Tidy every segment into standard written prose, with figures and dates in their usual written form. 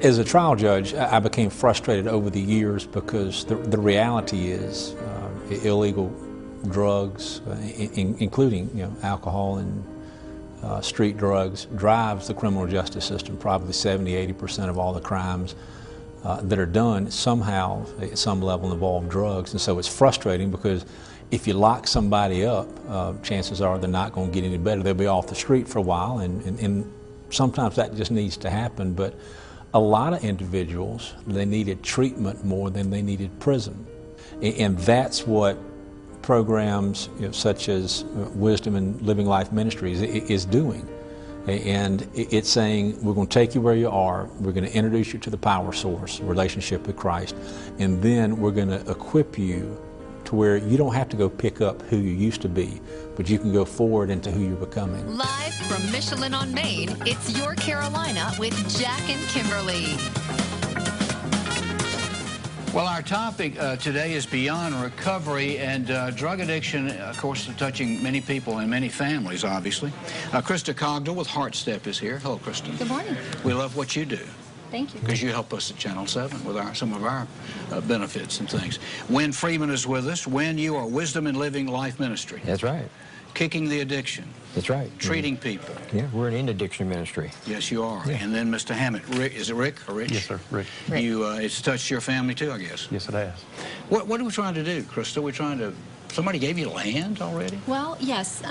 As a trial judge, I became frustrated over the years because the reality is illegal drugs, including alcohol and street drugs, drives the criminal justice system. Probably 70–80% of all the crimes that are done somehow at some level involve drugs, and so it's frustrating because if you lock somebody up, chances are they're not going to get any better. They'll be off the street for a while, and sometimes that just needs to happen. But a lot of individuals, they needed treatment more than they needed prison, and that's what programs such as Wisdom and Living Life Ministries is doing. And it's saying, we're going to take you where you are, we're going to introduce you to the power source, relationship with Christ, and then we're going to equip you to where you don't have to go pick up who you used to be, but you can go forward into who you're becoming. Live from Michelin on Main, it's Your Carolina with Jack and Kimberly. Well, our topic today is beyond recovery, and drug addiction, of course, touching many people and many families, obviously. Krista Cogdell with HeartStep is here. Hello, Krista. Good morning. We love what you do. Thank you. Because you help us at Channel 7 with some of our benefits and things. Wynn Freeman is with us. Wynn, you are Wisdom and Living Life Ministry. That's right. Kicking the addiction. That's right. Treating people. Yeah, we're an end addiction ministry. Yes, you are. Yeah. And then Mr. Hammett, Rick, is it Rick or Rich? Yes, sir, Rick. It's touched your family too, I guess. Yes, it has. What are we trying to do, Krista? We're trying to, somebody gave you land already? Well, yes.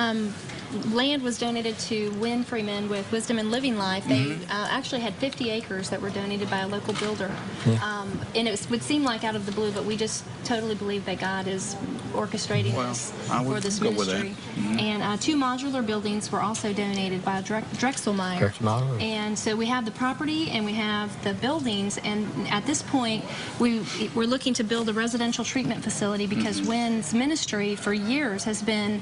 Land was donated to Wynn Freeman with Wisdom and Living Life. They actually had 50 acres that were donated by a local builder. Yeah. And it would seem like out of the blue, but we just totally believe that God is orchestrating this for this ministry. And 2 modular buildings were also donated by Drexelmeyer. And so we have the property and we have the buildings, and at this point we're looking to build a residential treatment facility because Wynn's ministry for years has been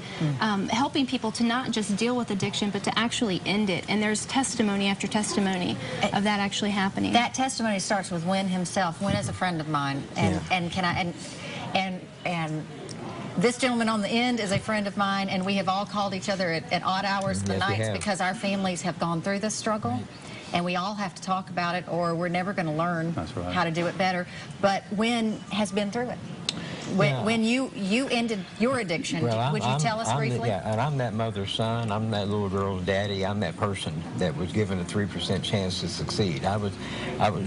helping people to not just deal with addiction, but to actually end it. And there's testimony after testimony of that actually happening. That testimony starts with Wynn himself. Wynn is a friend of mine, and this gentleman on the end is a friend of mine, and we have all called each other at odd hours of the nights because our families have gone through this struggle. And we all have to talk about it, or we're never going to learn how to do it better. But Wynn has been through it. When you ended your addiction, would you tell us briefly? And I'm that mother's son. I'm that little girl's daddy. I'm that person that was given a 3% chance to succeed. I was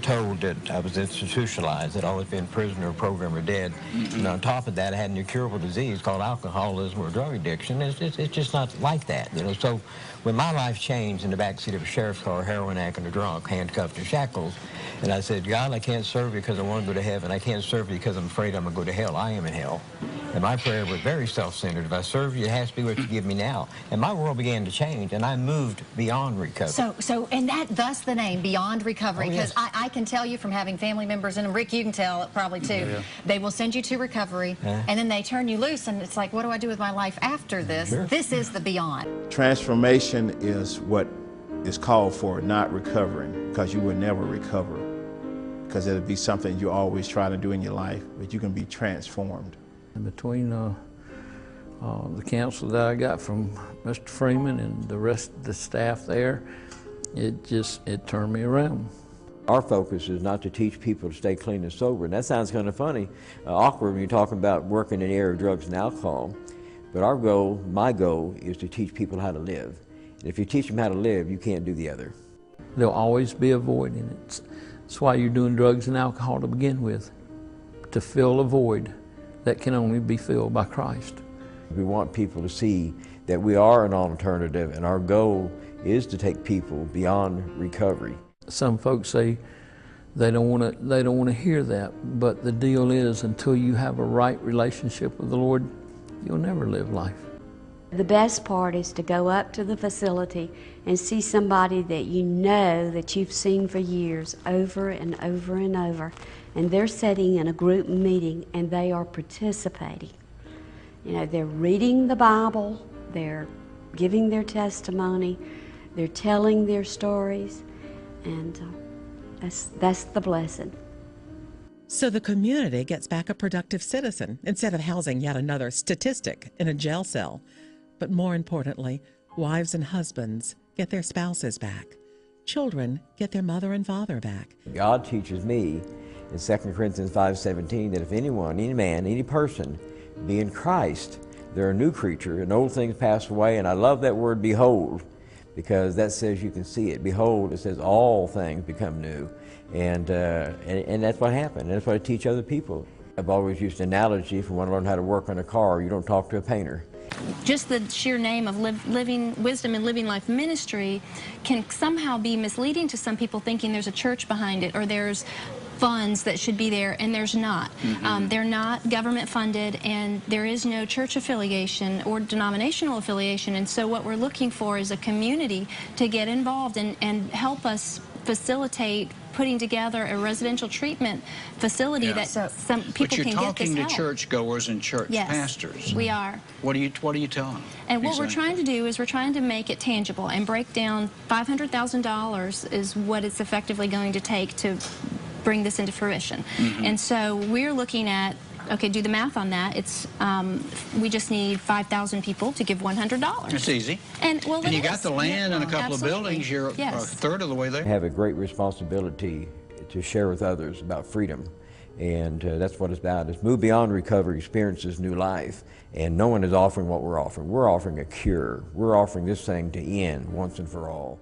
told that I was institutionalized, that I always been prisoner, program, or dead. And on top of that, I had an incurable disease called alcoholism or drug addiction. It's just not like that, So when my life changed in the backseat of a sheriff's car, heroin addict and a drunk, handcuffed in shackles, and I said, God, I can't serve you because I want to go to heaven. I can't serve you because I'm afraid I'm going to go to hell. I am in hell. And my prayer was very self-centered. If I serve you, it has to be what you give me now. And my world began to change, and I moved beyond recovery. And thus the name, Beyond Recovery, because I can tell you from having family members, and Rick, you can tell it probably too, they will send you to recovery, and then they turn you loose, and it's like, what do I do with my life after this? This is the beyond. Transformation is what is called for, not recovering, because you will never recover, because it'll be something you always try to do in your life, but you can be transformed. And between the counsel that I got from Mr. Freeman and the rest of the staff there, it turned me around. Our focus is not to teach people to stay clean and sober, and that sounds kind of funny, awkward when you're talking about working in the area of drugs and alcohol. But our goal, my goal, is to teach people how to live. And if you teach them how to live, you can't do the other. There'll always be a void in it. That's why you're doing drugs and alcohol to begin with, to fill a void that can only be filled by Christ. We want people to see that we are an alternative, and our goal is to take people beyond recovery. Some folks say they don't want to hear that, but the deal is, until you have a right relationship with the Lord, you'll never live life. The best part is to go up to the facility and see somebody that you know that you've seen for years, over and over and over, and they're sitting in a group meeting and they are participating. They're reading the Bible, they're giving their testimony, they're telling their stories, and that's the blessing. So the community gets back a productive citizen instead of housing yet another statistic in a jail cell. But more importantly, wives and husbands get their spouses back. children get their mother and father back. God teaches me in 2 Corinthians 5:17 that if anyone, any man, any person be in Christ, they're a new creature, and old things pass away. And I love that word behold, because that says you can see it. Behold, it says all things become new. And that's what happened. And that's what I teach other people. I've always used an analogy: if you want to learn how to work on a car, you don't talk to a painter. Just the sheer name of Living Wisdom and Living Life Ministry can somehow be misleading to some people, thinking there's a church behind it or there's funds that should be there, and there's not. They're not government funded, and there is no church affiliation or denominational affiliation. And so what we're looking for is a community to get involved and help us facilitate putting together a residential treatment facility that some people can get this help. But you're talking to churchgoers and church pastors. We are. What do you tell them? And what we're trying to do is we're trying to make it tangible and break down $500,000 is what it's effectively going to take to bring this into fruition. And so we're looking at, okay, do the math on that. It's we just need 5,000 people to give $100. It's easy. And well, and you got the land and a couple of buildings. You're a third of the way there. I have a great responsibility to share with others about freedom, and that's what it's about. It's move beyond recovery, experience this new life. And no one is offering what we're offering. We're offering a cure. We're offering this thing to end once and for all.